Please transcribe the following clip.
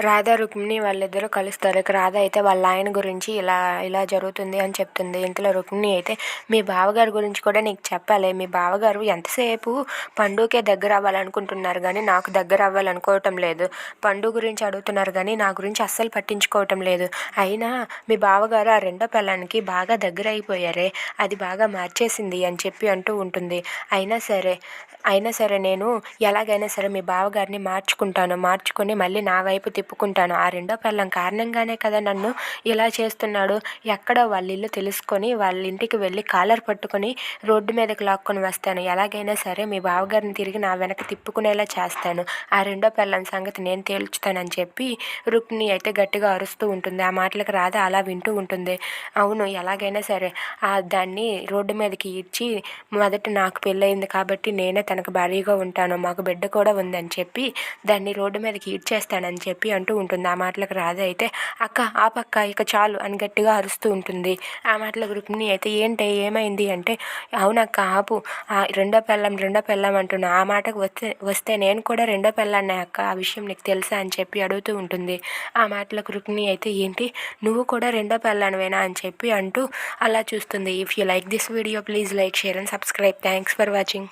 రాధా రుక్మిణి వాళ్ళిద్దరూ కలుస్తారు. ఇక రాధ అయితే వాళ్ళ ఆయన గురించి ఇలా ఇలా జరుగుతుంది అని చెప్తుంది. ఇంతలో రుక్మిణి అయితే మీ బావగారి గురించి కూడా నీకు చెప్పాలి. మీ బావగారు ఎంతసేపు పండుకే దగ్గర అవ్వాలనుకుంటున్నారు కానీ నాకు దగ్గర అవ్వాలనుకోవటం లేదు. పండు గురించి అడుగుతున్నారు కానీ నా గురించి అస్సలు పట్టించుకోవటం లేదు. అయినా మీ బావగారు ఆ రెండో పెళ్ళానికి బాగా దగ్గర అయిపోయారే, అది బాగా మార్చేసింది అని చెప్పి అంటూ ఉంటుంది. అయినా సరే నేను ఎలాగైనా సరే మీ బావగారిని మార్చుకొని మళ్ళీ నా వైపు తిప్పుకుంటాను. ఆ రెండో పెళ్ళాం కారణంగానే కదా నన్ను ఇలా చేస్తున్నాడు. ఎక్కడో వాళ్ళ ఇల్లు తెలుసుకొని వాళ్ళ ఇంటికి వెళ్ళి కాలర్ పట్టుకొని రోడ్డు మీదకి లాక్కొని వస్తాను. ఎలాగైనా సరే మీ బావగారిని తిరిగి నా వెనక తిప్పుకునేలా చేస్తాను. ఆ రెండో పెళ్ళాం సంగతి నేను తేల్చుతానని చెప్పి రుక్మిణి అయితే గట్టిగా అరుస్తూ ఉంటుంది. ఆ మాటలకు రాధ అలా వింటూ ఉంటుంది. అవును, ఎలాగైనా సరే దాన్ని రోడ్డు మీదకి ఈడ్చి మొదట నాకు పెళ్ళయింది కాబట్టి నేనే తనకు భార్యగా ఉంటాను, మాకు బిడ్డ కూడా ఉందని చెప్పి దాన్ని రోడ్డు మీదకి ఈడ్చేస్తానని చెప్పి అంటూ ఉంటుంది. ఆ మాటలకు రాధ అయితే అక్క ఆపక్క ఇక చాలు అని గట్టిగా అరుస్తూ ఉంటుంది. ఆ మాటలకు రుక్మిణి అయితే ఏంటి ఏమైంది అంటే అవునక్క ఆపు, ఆ రెండో పెళ్ళం అంటున్నా, ఆ మాటకు వస్తే నేను కూడా రెండో పెళ్ళాన్నే అక్క, ఆ విషయం నీకు తెలుసా అని చెప్పి అడుగుతూ ఉంటుంది. ఆ మాటలకు రుక్మిణి అయితే ఏంటి నువ్వు కూడా రెండో పెళ్ళానివేనా అని చెప్పి అంటూ అలా చూస్తుంది. If you like this video please like, share and subscribe. Thanks for watching.